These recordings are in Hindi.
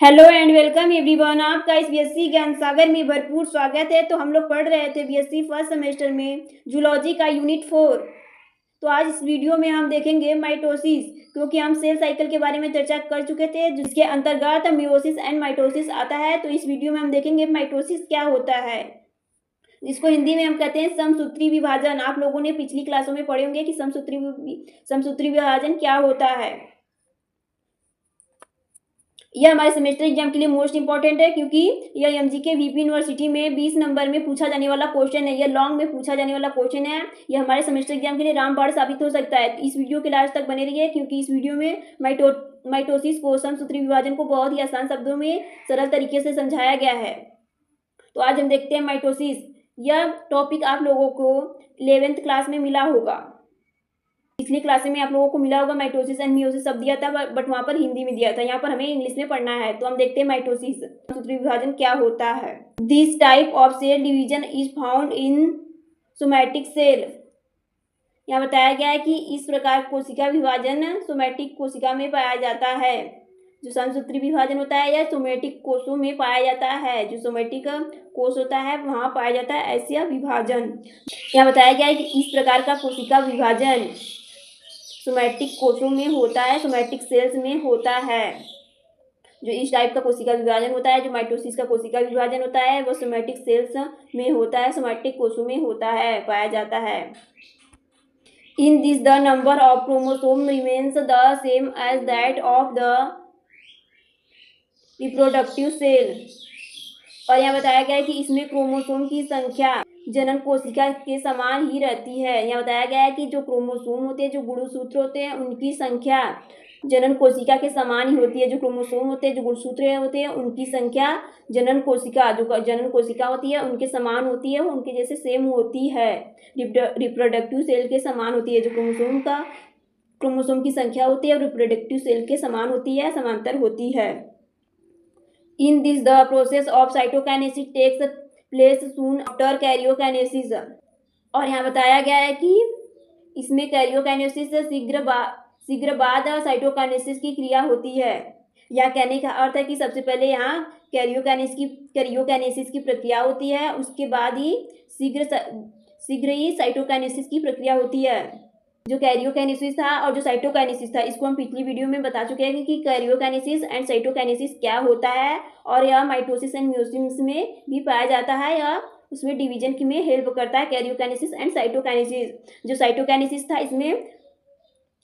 Hello and welcome everyone. आपका इस बीएससी ज्ञान सागर में भरपूर स्वागत है। तो हम लोग पढ़ रहे थे बीएससी फर्स्ट सेमेस्टर में जूलॉजी का यूनिट 4। तो आज इस वीडियो में हम देखेंगे माइटोसिस, क्योंकि हम सेल साइकिल के बारे में चर्चा कर चुके थे जिसके अंतर्गत मियोसिस एंड माइटोसिस आता है। तो इस वीडियो में हम देखेंगे माइटोसिस क्या होता है, जिसको हिंदी में हम कहते हैं समसूत्री विभाजन। आप लोगों ने पिछली क्लासों में पढ़े होंगे कि समसूत्री विभाजन क्या होता है। यह हमारे सेमेस्टर एग्जाम के लिए मोस्ट इंपॉर्टेंट है, क्योंकि यह एमजीके वीपी यूनिवर्सिटी में 20 नंबर में पूछा जाने वाला क्वेश्चन है। यह लॉन्ग में पूछा जाने वाला क्वेश्चन है। यह हमारे सेमेस्टर एग्जाम के लिए रामबाण साबित हो सकता है। इस वीडियो के लास्ट तक बने रहिए, क्योंकि इस वीडियो में माइटोसिस को, समसूत्री विभाजन को बहुत ही आसान शब्दों में सरल तरीके से समझाया गया है। तो आज हम देखते हैं माइटोसिस। यह टॉपिक आप लोगों को 11th क्लास में मिला होगा। पिछली क्लास में आप लोगों को मिला होगा माइटोसिस एंड मियोसिस शब्द दिया था, बट वहाँ पर हिंदी में दिया था। यहाँ पर हमें इंग्लिश में पढ़ना है। तो हम देखते हैं माइटोसिस सूत्री विभाजन क्या होता है। This type of cell division is found in somatic cell. यहाँ बताया गया है कि इस प्रकार कोशिका विभाजन सोमैटिक कोशिका में पाया जाता है। जो समसूत्री विभाजन होता है यह सोमैटिक कोषों में पाया जाता है। जो सोमैटिक कोष होता है वहाँ पाया जाता है ऐसा विभाजन। यहाँ बताया गया है कि इस प्रकार का कोशिका विभाजन सोमैटिक कोषों में होता है, सोमैटिक सेल्स में होता है। जो इस टाइप का कोशिका विभाजन होता है, जो माइटोसिस का कोशिका विभाजन होता है, वो सोमैटिक सेल्स में होता है, सोमैटिक कोषों में होता है, पाया जाता है। In this the number of chromosome remains the same as that of the reproductive cell. और यहाँ बताया गया है कि इसमें क्रोमोसोम की संख्या जनन कोशिका के समान ही रहती है। यहाँ बताया गया है कि जो क्रोमोसोम होते हैं, जो गुणसूत्र होते हैं, उनकी संख्या जनन कोशिका के समान ही होती है। जो क्रोमोसोम होते हैं, जो गुणसूत्र होते हैं, उनकी संख्या जनन कोशिका, जो जनन कोशिका होती है, उनके समान होती है, उनके जैसे सेम होती है। रिप्रोडक्टिव सेल के समान होती है। जो क्रोमोसोम की संख्या होती है रिप्रोडक्टिव सेल के समान होती है, समांतर होती है। In this the process of cytokinesis takes place soon after karyokinesis. और यहाँ बताया गया है कि इसमें कैरियोकाइनेसिस शीघ्र बाद साइटोकाइनेसिस की क्रिया होती है। यह कहने का अर्थ है कि सबसे पहले यहाँ कैरियोकाइनेसिस की प्रक्रिया होती है, उसके बाद ही शीघ्र ही साइटोकाइनेसिस की प्रक्रिया होती है। जो कैरियोकाइनेसिस था और जो साइटोकाइनेसिस था, इसको हम पिछली वीडियो में बता चुके हैं कि कैरियोकाइनेसिस एंड साइटोकाइनेसिस क्या होता है। और यह माइटोसिस एंड मियोसिस में भी पाया जाता है। यह उसमें डिवीजन की में हेल्प करता है, कैरियोकाइनेसिस एंड साइटोकाइनेसिस। जो साइटोकाइनेसिस था, इसमें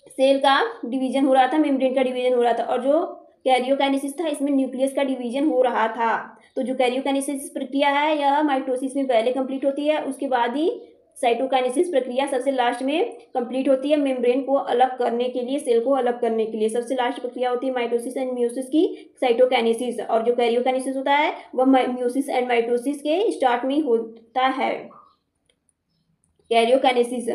सेल का डिवीजन हो रहा था, मेम्ब्रेन का डिवीजन हो रहा था। और जो कैरियोकाइनेसिस था, इसमें न्यूक्लियस का डिवीजन हो रहा था। तो जो कैरियोकाइनेसिस प्रक्रिया है यह माइटोसिस में पहले कंप्लीट होती है, उसके बाद ही साइटोकाइनेसिस प्रक्रिया सबसे लास्ट में कंप्लीट होती है। मेम्ब्रेन को अलग करने के लिए, सेल को अलग करने के लिए सबसे लास्ट प्रक्रिया होती है माइटोसिस एंड मियोसिस की, साइटोकाइनेसिस। और जो कैरियोकाइनेसिस होता है वह मियोसिस एंड माइटोसिस के स्टार्ट में होता है। कैरियोकाइनेसिस।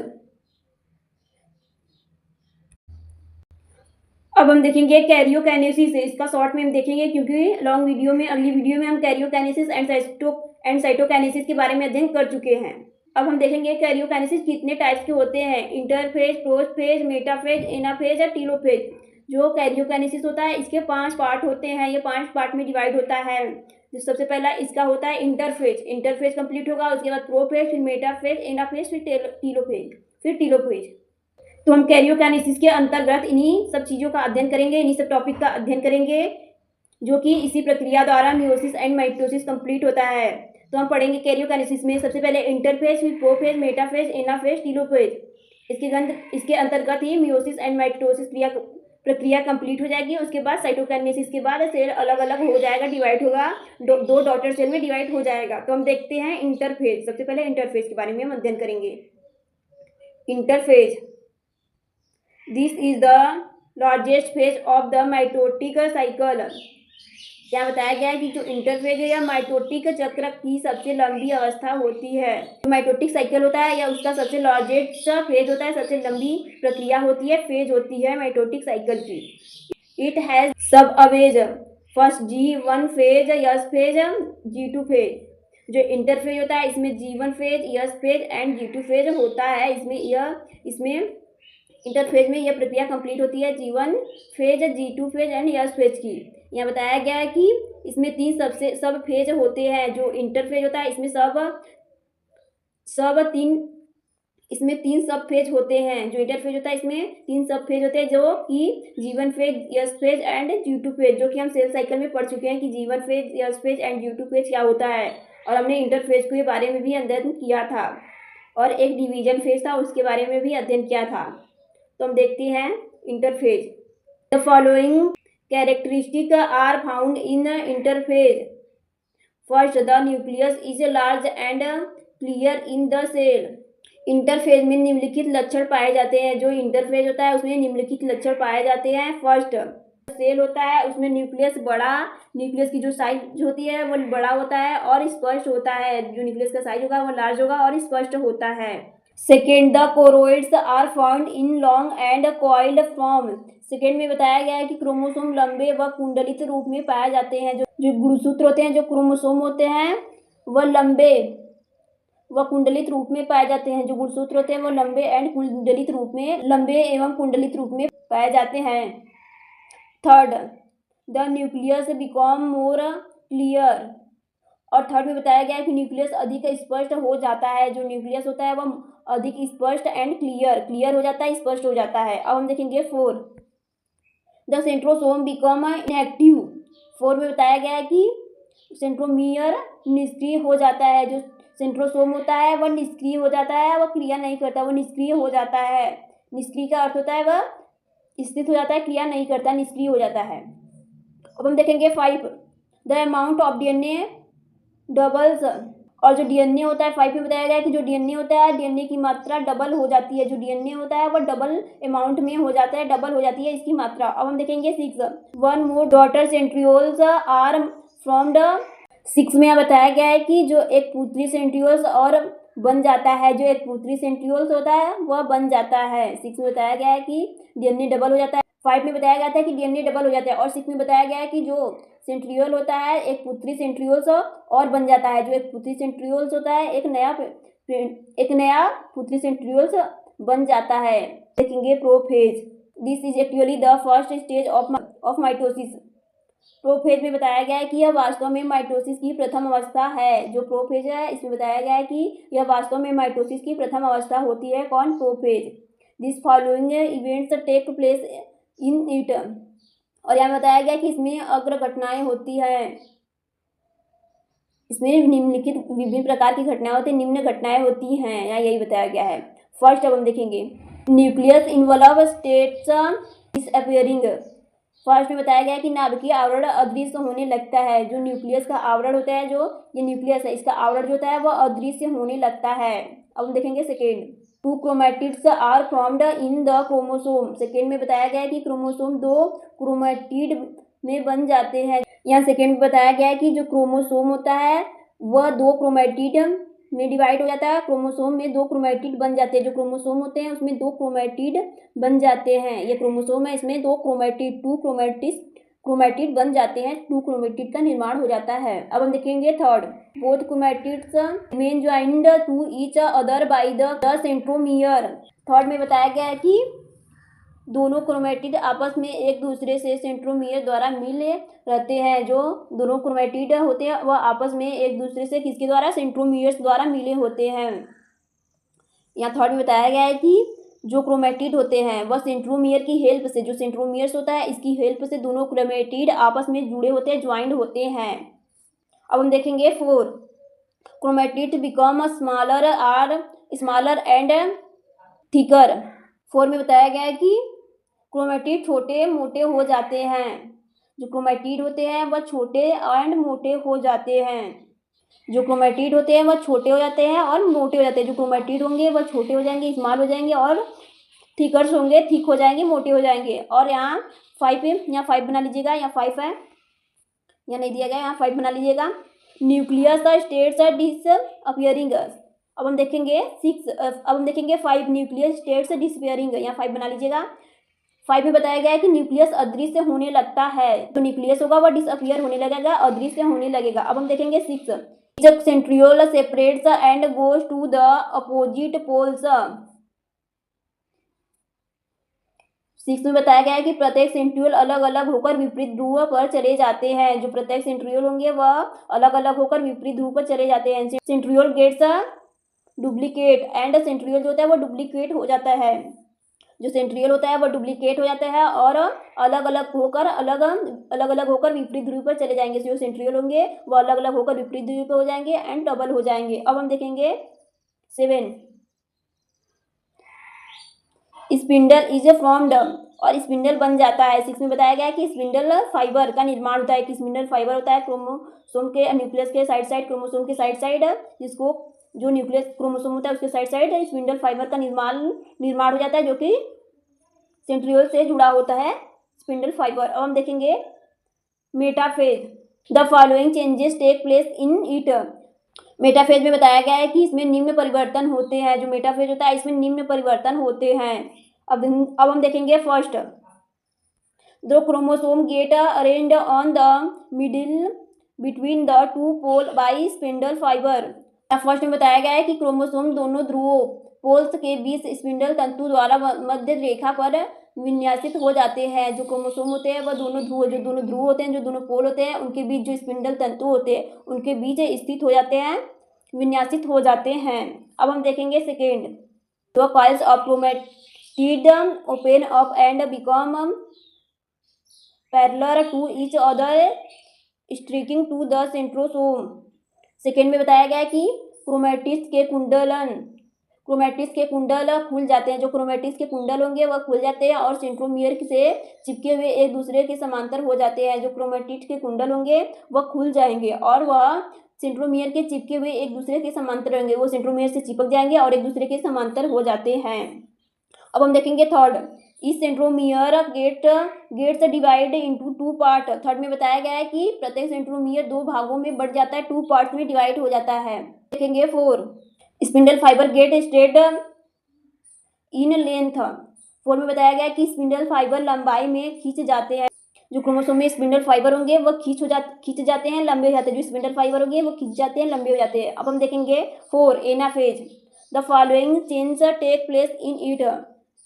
अब हम देखेंगे कैरियोकाइनेसिस। इसका शॉर्ट में हम देखेंगे, क्योंकि लॉन्ग वीडियो में, अगली वीडियो में हम कैरियोकाइनेसिस एंड साइटोकाइनेसिस के बारे में अध्ययन कर चुके हैं। अब हम देखेंगे कैरियोकाइनेसिस कितने टाइप्स के होते हैं। इंटरफेज, प्रोफेज, मेटाफेज, एनाफेज और टीलोफेज। जो कैरियोकाइनेसिस होता है इसके 5 पार्ट होते हैं। ये 5 पार्ट में डिवाइड होता है। जो सबसे पहला इसका होता है इंटरफेज कंप्लीट होगा, उसके बाद प्रोफेज, फिर मेटाफेज, एनाफेज, फिर टीलोफेज। तो हम कैरियोकाइनेसिस के अंतर्गत इन्हीं सब चीज़ों का अध्ययन करेंगे, इन्हीं सब टॉपिक का अध्ययन करेंगे, जो कि इसी प्रक्रिया द्वारा मियोसिस एंड माइटोसिस कंप्लीट होता है। तो हम पढ़ेंगे कैरियोकाइनेसिस में सबसे पहले इंटरफेज, फिर प्रोफेज, मेटाफेज, एनाफेज, टीलोफेज। इसके अंतर्गत ही मियोसिस एंड माइटोसिस प्रक्रिया कंप्लीट हो जाएगी। उसके बाद साइटोकाइनेसिस के बाद सेल अलग अलग हो जाएगा, डिवाइड होगा, 2 डॉटर सेल में डिवाइड हो जाएगा। तो हम देखते हैं इंटरफेज। सबसे पहले इंटरफेज के बारे में हम अध्ययन करेंगे। Interphase, this is the largest phase of the mitotic cycle. क्या बताया गया है कि जो इंटरफेज है या माइटोटिक चक्र की सबसे लंबी अवस्था होती है। जो माइटोटिक साइकिल होता है या उसका सबसे लार्जेस्ट फेज होता है, सबसे लंबी प्रक्रिया होती है, फेज होती है माइटोटिक साइकिल की। इट हैज सब Awez, first G1 phase, yes phase, G2 phase. जो इंटरफेज होता है इसमें G1 phase, yes phase and G2 phase होता है। इसमें इंटरफेज में यह प्रक्रिया कंप्लीट होती है G1 phase, G2 phase and S phase की। यहाँ बताया गया है कि इसमें 3 सब फेज होते हैं। जो इंटरफेज होता है इसमें इसमें 3 सब फेज होते हैं। जो इंटरफेज होता है इसमें 3 सब फेज होते हैं, जो कि G1 phase, S phase and G2 phase, जो कि हम सेल साइकिल में पढ़ चुके हैं कि G1 phase, S phase and G2 phase क्या होता है। और हमने इंटरफेज के बारे में भी अध्ययन किया था और एक डिवीजन फेज था उसके बारे में भी अध्ययन किया था। तो हम देखते हैं interphase. The following characteristic are found in interphase. First, the nucleus is large and clear in the cell. Interphase में निम्नलिखित लक्षण पाए जाते हैं। जो इंटरफेज होता है उसमें निम्नलिखित लक्षण पाए जाते हैं। फर्स्ट, सेल होता है उसमें न्यूक्लियस की जो साइज होती है वो बड़ा होता है और स्पष्ट होता है। जो न्यूक्लियस का साइज होगा वो लार्ज होगा और स्पष्ट होता है। Second, the choroids are found in long and coiled form. Second में बताया गया है कि क्रोमोसोम लंबे व कुंडलित रूप में पाए जाते हैं। जो गुणसूत्र होते हैं, जो क्रोमोसोम होते हैं वह लंबे व कुंडलित रूप में पाए जाते हैं। जो गुणसूत्र होते हैं वो लंबे एवं कुंडलित रूप में पाए जाते हैं। Third, the nucleus become more clear. और थर्ड में बताया गया है कि न्यूक्लियस अधिक स्पष्ट हो जाता है। जो न्यूक्लियस होता है वह अधिक स्पष्ट एंड क्लियर हो जाता है, स्पष्ट हो जाता है। अब हम देखेंगे 4, द सेंट्रोसोम बिकम इनएक्टिव। 4 में बताया गया है कि सेंट्रोमियर निष्क्रिय हो जाता है। जो सेंट्रोसोम होता है वह निष्क्रिय हो जाता है, वह क्रिया नहीं करता, वह निष्क्रिय हो जाता है। निष्क्रिय का अर्थ होता है वह स्थित हो जाता है, क्रिया नहीं करता, निष्क्रिय हो जाता है। अब हम देखेंगे 5, the amount of DNA doubles. और जो डीएनए होता है 5 में बताया गया है कि जो डीएनए होता है, डीएनए की मात्रा डबल हो जाती है। जो डीएनए होता है वह डबल अमाउंट में हो जाता है, डबल हो जाती है इसकी मात्रा। अब हम देखेंगे 6, 1 मोर डॉटर सेंट्रियोल्स आर फ्रॉम्ड। 6 में बताया गया है कि जो एक पुत्री सेंट्रियोल्स और बन जाता है। जो एक पुत्री सेंट्रियोल्स होता है वह बन जाता है। 6 में बताया गया है कि डीएनए डबल हो जाता है। 5 में बताया गया था कि डीएनए डबल हो जाता है और 6 में बताया गया है कि जो सेंट्रियोल होता है एक पुत्री सेंट्रियोल्स और बन जाता है। जो एक पुत्री सेंट्रियोल्स होता है एक नया पुत्री सेंट्रियोल्स बन जाता है। देखेंगे prophase. This is actually the first stage of mitosis. Prophase में बताया गया है कि यह वास्तव में माइटोसिस की प्रथम अवस्था है। जो प्रोफेज है इसमें बताया गया है कि यह वास्तव में माइटोसिस की प्रथम अवस्था होती है। कौन? Prophase. This following events take place in it. और यहाँ बताया गया कि इसमें अग्र घटनाएं होती हैं। इसमें निम्नलिखित विभिन्न प्रकार की घटनाएं होती हैं, निम्न घटनाएं होती हैं, यहाँ यही बताया गया है। फर्स्ट अब हम देखेंगे nucleus involve states disappearing. First में बताया गया है कि नाभिकीय आवरण अदृश्य होने लगता है। जो न्यूक्लियस का आवरण होता है, जो ये न्यूक्लियस है इसका आवरण जो होता है वह अदृश्य होने लगता है। अब हम देखेंगे second, 2 chromatids are formed in the chromosome. Second में बताया गया है कि क्रोमोसोम 2 क्रोमैटिड में बन जाते हैं। यहाँ सेकेंड में बताया गया है कि जो क्रोमोसोम होता है वह 2 क्रोमैटिड में डिवाइड हो जाता है। क्रोमोसोम में 2 क्रोमैटिड बन जाते हैं। जो क्रोमोसोम होते हैं उसमें 2 क्रोमैटिड बन जाते हैं। ये क्रोमोसोम है, इसमें 2 क्रोमैटिड बन जाते हैं। 2 क्रोमैटिड का निर्माण हो जाता है। अब हम देखेंगे third, both chromatids remain joined to each other by the centromere. Third में बताया गया है कि दोनों क्रोमैटिड आपस में एक दूसरे से सेंट्रोमियर द्वारा मिले रहते हैं। जो दोनों क्रोमैटिड होते हैं वह आपस में एक दूसरे से किसके द्वारा? सेंट्रोमियर्स द्वारा मिले होते हैं। यहाँ थर्ड में बताया गया है कि जो क्रोमैटिड होते हैं वह सेंट्रोमियर की हेल्प से, जो सेंट्रोमियर्स होता है इसकी हेल्प से दोनों क्रोमैटिड आपस में जुड़े होते हैं, ज्वाइंड होते हैं। अब हम देखेंगे 4, chromatid become smaller and thicker. 4 में बताया गया है कि क्रोमैटिड छोटे मोटे हो जाते हैं। जो क्रोमैटिड होते हैं वह छोटे एंड मोटे हो जाते हैं। जो क्रोमैटिड होते हैं वह छोटे हो जाते हैं और मोटे हो जाते हैं। जो क्रोमैटिड होंगे वह छोटे हो जाएंगे, स्मॉल हो जाएंगे, और थिकर्स होंगे, थिक हो जाएंगे, मोटे हो जाएंगे। और यहाँ 5 है, यहाँ 5 बना लीजिएगा, यहाँ 5 है, यहाँ नहीं दिया गया, यहाँ 5 बना लीजिएगा। Nucleus states disappearing. अब हम देखेंगे 5, न्यूक्लियस स्टेट्स डिसअपियरिंग, यहाँ 5 बना लीजिएगा। 5 में बताया गया है कि न्यूक्लियस अदृश्य होने लगता है। तो न्यूक्लियस होगा वह डिसअपियर होने लगेगा, अदृश्य होने लगेगा। अब हम देखेंगे 6, centriole separates and goes to the opposite poles. 6 में बताया गया है कि प्रत्येक सेंट्रियोल अलग अलग होकर विपरीत ध्रुव पर चले जाते हैं। जो प्रत्येक सेंट्रियोल होंगे वह अलग अलग होकर विपरीत ध्रुव पर चले जाते हैं। Centriole gets duplicate and centriole जो होता है वो डुप्लीकेट हो जाता है। जो सेंट्रियोल होता है वह डुप्लीकेट हो जाता है और अलग अलग होकर विपरीत ध्रुव पर चले जाएंगे। जो सेंट्रियोल होंगे वो अलग अलग होकर विपरीत ध्रुव पर हो जाएंगे एंड डबल हो जाएंगे। अब हम देखेंगे 7 स्पिंडल इज फॉर्म्ड और स्पिंडल बन जाता है। 6 में बताया गया है कि स्पिंडल फाइबर का निर्माण होता है। कि स्पिंडल फाइबर होता है क्रोमोसोम के न्यूक्लियस के साइड क्रोमोसोम के साइड जिसको जो न्यूक्लियस क्रोमोसोम होता है उसके साइड स्पिंडल फाइबर का निर्माण हो जाता है जो कि सेंट्रियोल से जुड़ा होता है स्पिंडल फाइबर। अब हम देखेंगे metaphase. The following changes take place in it. Metaphase में बताया गया है कि इसमें निम्न परिवर्तन होते हैं। जो मेटाफेज होता है इसमें निम्न परिवर्तन होते हैं। अब हम देखेंगे first, the chromosome get arranged on the middle between the two pole by spindle fibre. First में बताया गया है कि क्रोमोसोम दोनों ध्रुवों पोल्स के बीच स्पिंडल तंतु द्वारा मध्य रेखा पर विन्यासित हो जाते हैं। जो क्रोमोसोम होते हैं वह दोनों ध्रुव होते हैं, जो दोनों पोल होते हैं उनके बीच जो स्पिंडल तंतु होते हैं उनके बीच स्थित हो जाते हैं, विन्यासित हो जाते हैं। अब हम देखेंगे second, the coils of chromatid open up and become parallel to each other streaking to the centrosome. Second में बताया गया है कि क्रोमैटिड्स के कुंडल खुल जाते हैं। जो क्रोमैटिड्स के कुंडल होंगे वह खुल जाते हैं और सेंट्रोमियर से चिपके हुए एक दूसरे के समांतर हो जाते हैं। जो क्रोमैटिड्स के कुंडल होंगे वह खुल जाएंगे और वह सेंट्रोमियर के चिपके हुए एक दूसरे के समांतर होंगे। वो सेंट्रोमियर से चिपक जाएंगे और एक दूसरे के समांतर हो जाते हैं। अब हम देखेंगे थर्ड, इस centromere gets divide into 2 part. Third में बताया गया है कि प्रत्येक सेंट्रोमियर 2 भागों में बढ़ जाता है, 2 पार्ट्स में डिवाइड हो जाता है। देखेंगे 4, spindle fibre get straight in length. 4 में बताया गया है कि स्पिंडल फाइबर लंबाई में खींच जाते हैं। जो क्रोमोसोम में स्पिंडल फाइबर होंगे वह खींच जाते हैं, लंबे हो जाते हैं। जो स्पिंडल फाइबर होंगे वो खींच जाते हैं, लंबे हो जाते हैं। अब हम देखेंगे 4 anaphase. The following change take place in it.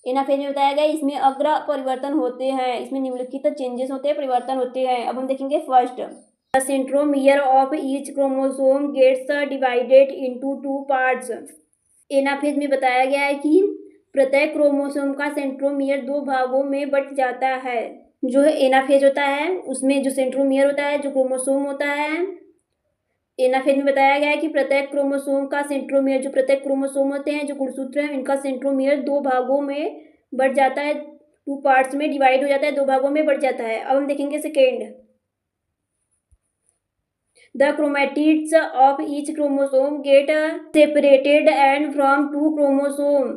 Anaphase में बताया गया इसमें अग्र परिवर्तन होते हैं, इसमें निम्नलिखित चेंजेस होते हैं, परिवर्तन होते हैं। अब हम देखेंगे first, the centromere of each chromosome gets divided into 2 parts. Anaphase में बताया गया है कि प्रत्येक क्रोमोसोम का सेंट्रोमियर 2 भागों में बट जाता है। जो एनाफेज होता है उसमें जो सेंट्रोमियर होता है, जो क्रोमोसोम होता है, एनाफेज में बताया गया है कि प्रत्येक क्रोमोसोम का सेंट्रोमियर, जो प्रत्येक क्रोमोसोम होते हैं जो गुणसूत्र हैं इनका सेंट्रोमियर 2 भागों में बढ़ जाता है, 2 पार्ट्स में डिवाइड हो जाता है, 2 भागों में बढ़ जाता है। अब हम देखेंगे second, the chromatids of each chromosome get separated and from 2 chromosome.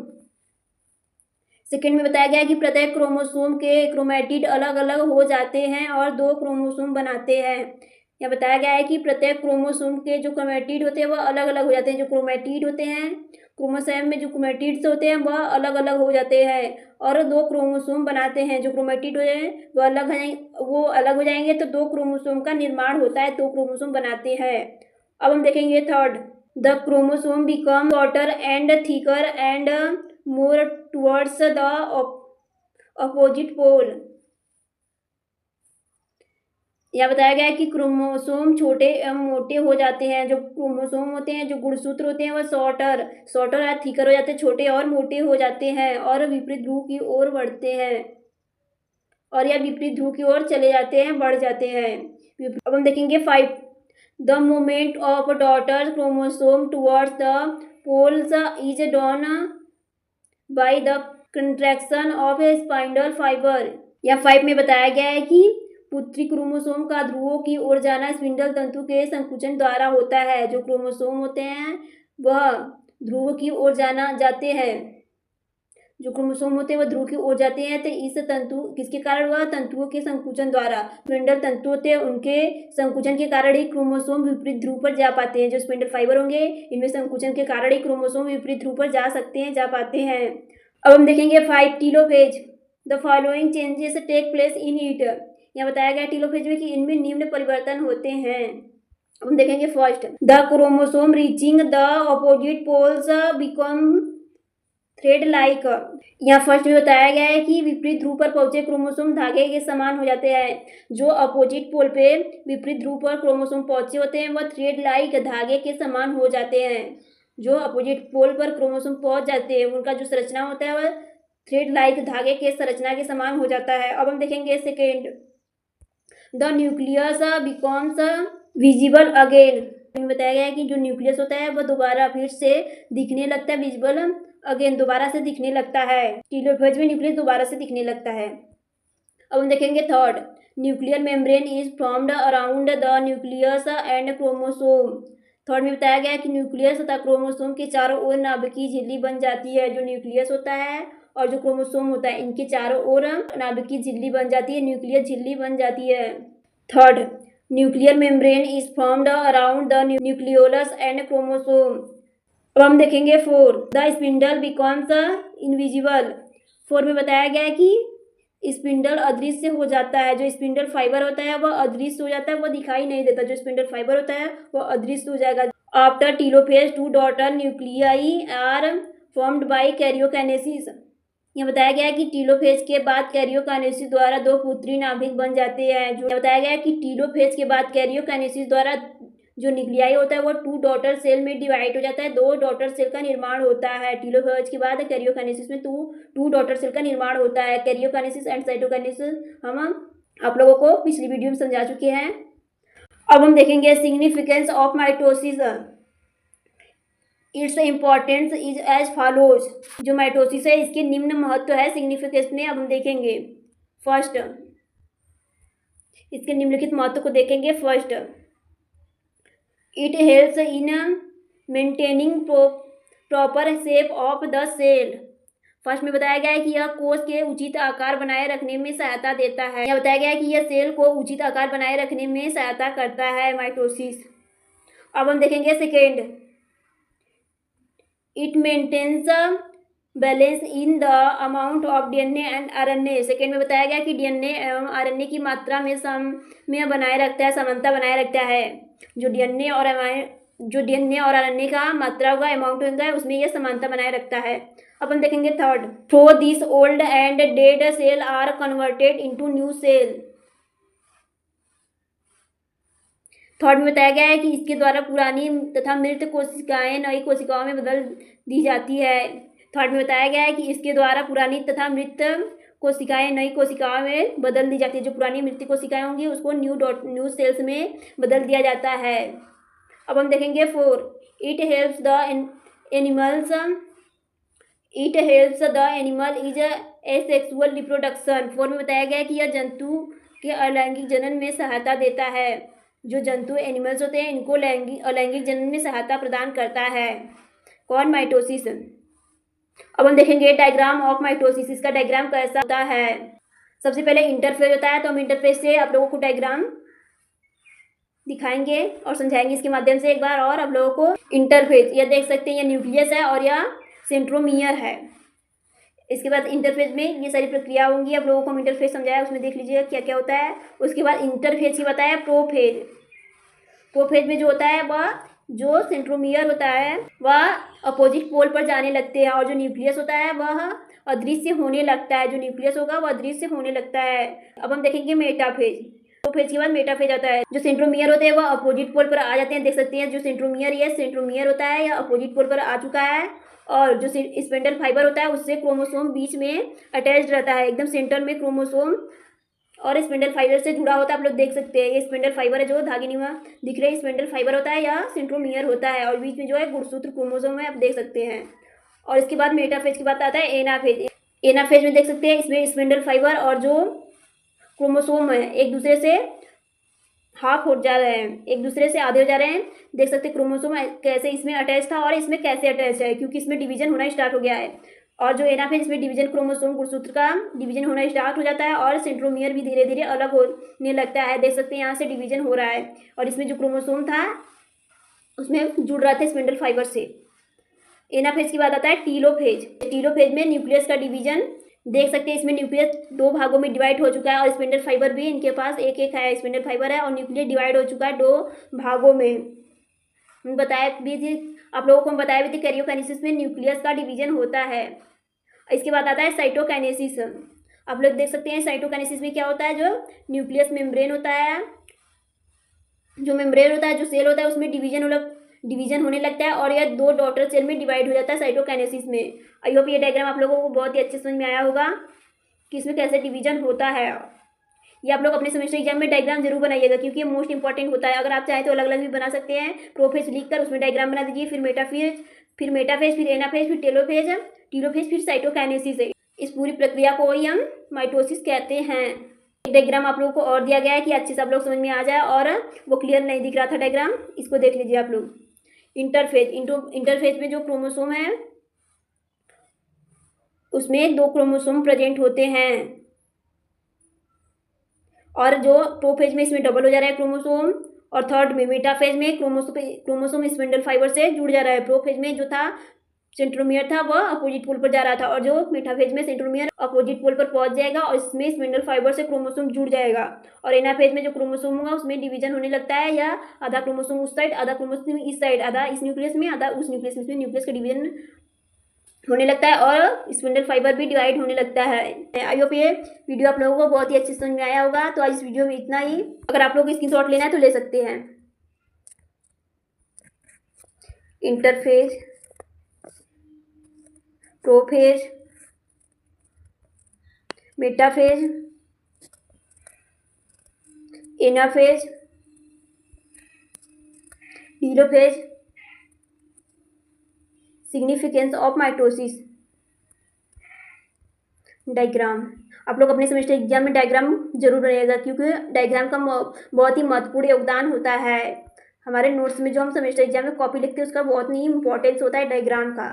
Second में बताया गया है कि प्रत्येक क्रोमोसोम के क्रोमैटिड अलग अलग हो जाते हैं और 2 क्रोमोसोम बनाते हैं। यह बताया गया है कि प्रत्येक क्रोमोसोम के जो क्रोमैटिड होते हैं वह अलग अलग हो जाते हैं। जो क्रोमैटिड होते हैं, क्रोमोसोम में जो क्रोमैटिड्स होते हैं वह अलग अलग हो जाते हैं और 2 क्रोमोसोम बनाते हैं। जो क्रोमैटिड होते हैं वो अलग हो जाएंगे तो 2 क्रोमोसोम का निर्माण होता है, 2 क्रोमोसोम बनाते हैं। अब हम देखेंगे third, the chromosome become shorter and thicker and more towards the opposite pole. यह बताया गया है कि क्रोमोसोम छोटे एवं मोटे हो जाते हैं। जो क्रोमोसोम होते हैं, जो गुणसूत्र होते हैं वह शॉर्टर या थिकर हो जाते हैं, छोटे और मोटे हो जाते हैं और विपरीत ध्रुव की ओर बढ़ते हैं और या विपरीत ध्रुव की ओर चले जाते हैं, बढ़ जाते हैं। अब हम देखेंगे 5, the movement of daughter chromosome towards the poles is done by the contraction of spindle fibre. या 5 में बताया गया है कि पुत्री क्रोमोसोम का ध्रुवों की ओर जाना स्पिंडल तंतु के संकुचन द्वारा होता है। जो क्रोमोसोम होते हैं वह ध्रुवों की ओर जाते हैं, जो क्रोमोसोम होते हैं वह ध्रुव की ओर जाते हैं। तो इस तंतु किसके कारण हुआ? तंतुओं के संकुचन द्वारा। स्पिंडल तंतु होते हैं उनके संकुचन के कारण ही क्रोमोसोम विपरीत ध्रुव पर जा पाते हैं। जो स्पिंडल फाइबर होंगे इनमें संकुचन के कारण ही क्रोमोसोम विपरीत ध्रुव पर जा पाते हैं। अब हम देखेंगे 5 telophase. The following changes take place in it. यहाँ बताया गया टीलोफेज में कि इनमें निम्न परिवर्तन होते हैं। हम देखेंगे first, the chromosome reaching the opposite poles become thread like. यहाँ फर्स्ट में बताया गया है कि विपरीत ध्रुव पर पहुंचे क्रोमोसोम धागे के समान हो जाते हैं। जो अपोजिट पोल पे विपरीत ध्रुव पर क्रोमोसोम पहुंचे होते हैं वह थ्रेड लाइक धागे के समान हो जाते हैं। जो अपोजिट पोल पर क्रोमोसोम पहुंच जाते हैं उनका जो संरचना होता है वह थ्रेड लाइक धागे के संरचना के समान हो जाता है। अब हम देखेंगे second, the nucleus becomes visible again. बताया गया है कि जो न्यूक्लियस होता है वह दोबारा फिर से दिखने लगता है, विजिबल अगेन दोबारा से दिखने लगता है। टेलोफेज में न्यूक्लियस दोबारा से दिखने लगता है। अब हम देखेंगे third, nuclear membrane is formed around the nucleus and chromosome. Third में बताया गया है कि न्यूक्लियस तथा क्रोमोसोम के चारों ओर नाभिकीय झिल्ली बन जाती है। जो न्यूक्लियस होता है और जो क्रोमोसोम होता है इनके चारों ओर नाभिकीय झिल्ली बन जाती है, न्यूक्लियर झिल्ली बन जाती है। Third, nuclear membrane is formed around the nucleolus and chromosome. अब हम देखेंगे four, the spindle becomes invisible. Four में बताया गया है कि स्पिंडल अदृश्य हो जाता है। जो स्पिंडल फाइबर होता है वह अदृश्य हो जाता है, वह दिखाई नहीं देता। जो स्पिंडल फाइबर होता है वह अदृश्य हो जाएगा। After telophase 2 daughter nuclei are formed by karyokinesis. यह बताया गया है कि टीलोफेज के बाद कैरियोकाइनेसिस द्वारा 2 पुत्री नाभिक बन जाते हैं। जो बताया गया है कि टीलोफेज के बाद कैरियोकाइनेसिस द्वारा जो न्यूक्लियाई होता है वो 2 डॉटर सेल में डिवाइड हो जाता है, 2 डॉटर सेल का निर्माण होता है। टीलोफेज के बाद कैरियोकाइनेसिस में 2 डॉटर सेल का निर्माण होता है। कैरियोकाइनेसिस एंड साइटोकाइनेसिस हम आप लोगों को पिछली वीडियो में समझा चुके हैं। अब हम देखेंगे significance of mitosis. Its importance is as follows. जो माइटोसिस है इसके निम्न महत्व है सिग्निफिकेंस में। अब हम देखेंगे फर्स्ट, इसके निम्नलिखित महत्व को देखेंगे। First, it helps in maintaining proper shape of the cell. First में बताया गया है कि यह कोष के उचित आकार बनाए रखने में सहायता देता है। यह बताया गया है कि यह सेल को उचित आकार बनाए रखने में सहायता करता है माइटोसिस। अब हम देखेंगे second, it maintains balance in the amount of DNA and RNA. Second में बताया गया कि डीएनए एवं आरएनए की मात्रा में साम्य बनाए रखता है, समानता बनाए रखता है। जो डीएनए और आरएनए का मात्रा होगा, अमाउंट होगा, उसमें यह समानता बनाए रखता है। अब हम देखेंगे third, through this old and dead cell are converted into new cell. Third में बताया गया है कि इसके द्वारा पुरानी तथा मृत कोशिकाएं नई कोशिकाओं में बदल दी जाती है। थर्ड में बताया गया है कि इसके द्वारा पुरानी तथा मृत कोशिकाएं नई कोशिकाओं में बदल दी जाती है। जो पुरानी मृत कोशिकाएं होंगी उसको न्यू सेल्स में बदल दिया जाता है। अब हम देखेंगे four, it helps the animal is asexual reproduction. Four में बताया गया है कि यह जंतु के अलैंगिक जनन में सहायता देता है। जो जंतु एनिमल्स होते हैं इनको अलैंगिक जनन में सहायता प्रदान करता है। कौन? माइटोसिस। अब हम देखेंगे डायग्राम ऑफ माइटोसिस। इसका डायग्राम कैसा होता है। सबसे पहले इंटरफेज होता है, तो हम इंटरफेज से आप लोगों को डायग्राम दिखाएंगे और समझाएंगे इसके माध्यम से एक बार। और आप लोगों को इंटरफेज, यह देख सकते हैं, यह न्यूक्लियस है और यह सेंट्रोमियर है। इसके बाद इंटरफेज में ये सारी प्रक्रिया होंगी। आप लोगों को हम इंटरफेज समझाया, उसमें देख लीजिएगा क्या क्या होता है। उसके बाद इंटरफेज की बताया प्रोफेज। प्रोफेज में जो होता है वह जो सेंट्रोमियर होता है वह अपोजिट पोल पर जाने लगते हैं और जो न्यूक्लियस होता है वह अदृश्य होने लगता है। जो न्यूक्लियस होगा वह अदृश्य होने लगता है। अब हम देखेंगे मेटाफेज। प्रोफेज के बाद मेटाफेज आता है। जो सेंट्रोमियर होते हैं वह अपोजिट पोल पर आ जाते हैं। देख सकते हैं जो सेंट्रोमियर होता है यह अपोजिट पोल पर आ चुका है और जो स्पिंडल फाइबर होता है उससे क्रोमोसोम बीच में अटैच रहता है। एकदम सेंटर में क्रोमोसोम और स्पिंडल फाइबर से जुड़ा होता है। आप लोग देख सकते हैं ये स्पिंडल फाइबर है, जो धागे निमा दिख रहे हैं स्पिंडल फाइबर होता है या सेंट्रोमियर होता है और बीच में जो है गुणसूत्र क्रोमोसोम है, आप देख सकते हैं। और इसके बाद मेटाफेज की बात आता है एनाफेज। एनाफेज में देख सकते हैं इसमें स्पिंडल फाइबर और जो क्रोमोसोम है एक दूसरे से हाफ हो जा रहे हैं, एक दूसरे से आधे हो जा रहे हैं। देख सकते हैं क्रोमोसोम कैसे इसमें अटैच था और इसमें कैसे अटैच है, क्योंकि इसमें डिवीजन होना स्टार्ट हो गया है। और जो एनाफेज इसमें डिवीजन क्रोमोसोम गुणसूत्र का डिवीजन होना स्टार्ट हो जाता है और सेंट्रोमियर भी धीरे धीरे अलग होने लगता है। देख सकते हैं यहाँ से डिवीजन हो रहा है और इसमें जो क्रोमोसोम था उसमें जुड़ रहा था स्पिंडल फाइबर से। एनाफेज की बात आता है टीलोफेज। टीलोफेज में न्यूक्लियस का डिवीजन देख सकते हैं। इसमें न्यूक्लियस 2 भागों में डिवाइड हो चुका है और स्पिंडल फाइबर भी इनके पास एक एक है। स्पिंडल फाइबर है और न्यूक्लियस डिवाइड हो चुका है 2 भागों में। बताया भी थी आप लोगों को, हम बताया भी थे कैरियोकाइनेसिस में न्यूक्लियस का डिवीजन होता है। इसके बाद आता है साइटोकाइनेसिस। आप लोग देख सकते हैं साइटोकाइनेसिस में क्या होता है, जो न्यूक्लियस मेम्ब्रेन होता है, जो मेम्ब्रेन होता है, जो सेल होता है, उसमें डिवीजन होने लगता है और यह 2 डॉटर सेल में डिवाइड हो जाता है साइटोकाइनेसिस में। आई होप ये डायग्राम आप लोगों को बहुत ही अच्छे समझ में आया होगा कि इसमें कैसे डिवीजन होता है। ये आप लोग अपने सेमेस्टर एग्जाम में डायग्राम जरूर बनाइएगा, क्योंकि ये मोस्ट इंपॉर्टेंट होता है। अगर आप चाहें तो अलग अलग भी बना सकते हैं, प्रोफेज लिखकर उसमें डायग्राम बना दीजिए, फिर मेटाफेज, फिर एनाफेज, फिर टेलोफेज, फिर साइटोकाइनेसिस है। इस पूरी प्रक्रिया को ही हम माइटोसिस कहते हैं। एक डायग्राम आप लोगों को और दिया गया है कि अच्छे से आप लोग समझ में आ जाए, और वो क्लियर नहीं दिख रहा था डायग्राम, इसको देख लीजिए आप लोग। इंटरफेज में जो क्रोमोसोम है उसमें 2 क्रोमोसोम प्रेजेंट होते हैं, और जो प्रोफेज में इसमें डबल हो जा रहा है क्रोमोसोम, और थर्ड में मेटाफेज में क्रोमोसोम स्पिंडल फाइबर से जुड़ जा रहा है। प्रोफेज में जो था सेंट्रोमियर था वह अपोजिट पोल पर जा रहा था, और जो मेटाफेज में सेंट्रोमियर अपोजिट पोल पर पहुंच जाएगा और इसमें स्पिंडल फाइबर से क्रोमोसोम जुड़ जाएगा। और एनाफेज में जो क्रोमोसोम होगा उसमें डिवीजन होने लगता है, या आधा क्रोमोसोम उस साइड, आधा क्रोमोसोम इस साइड, आधा इस न्यूक्लियस में, आधा उस न्यूक्लियस में, न्यूक्लियस का डिवीजन होने लगता है और स्पिंडल फाइबर भी डिवाइड होने लगता है। आई होप ये वीडियो आप लोगों को बहुत ही अच्छे से समझ में आया होगा। तो आज इस वीडियो में इतना ही। अगर आप लोगों को स्क्रीनशॉट लेना है तो ले सकते हैं। Interphase, prophase, metaphase, anaphase, telophase, significance of mitosis, diagram. आप लोग अपने सेमेस्टर एग्जाम में डायग्राम जरूर बनाइएगा, क्योंकि डायग्राम का बहुत ही महत्वपूर्ण योगदान होता है। हमारे नोट्स में जो हम सेमेस्टर एग्जाम में कॉपी लिखते हैं उसका बहुत ही इंपॉर्टेंस होता है डायग्राम का।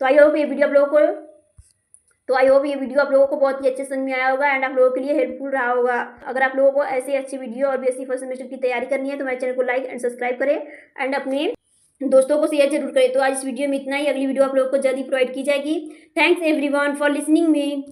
तो आई होप ये वीडियो आप लोगों को बहुत ही अच्छे समझ में आया होगा एंड आप लोगों के लिए हेल्पफुल रहा होगा। अगर आप लोगों को ऐसे अच्छी वीडियो और BSc फर्स्ट सेमेस्टर की तैयारी करनी है तो मेरे चैनल को लाइक एंड सब्सक्राइब करें एंड अपने दोस्तों को शेयर जरूर करें। तो आज इस वीडियो में इतना ही। अगली वीडियो आप लोगों को जल्दी प्रोवाइड की जाएगी। Thanks everyone for listening me.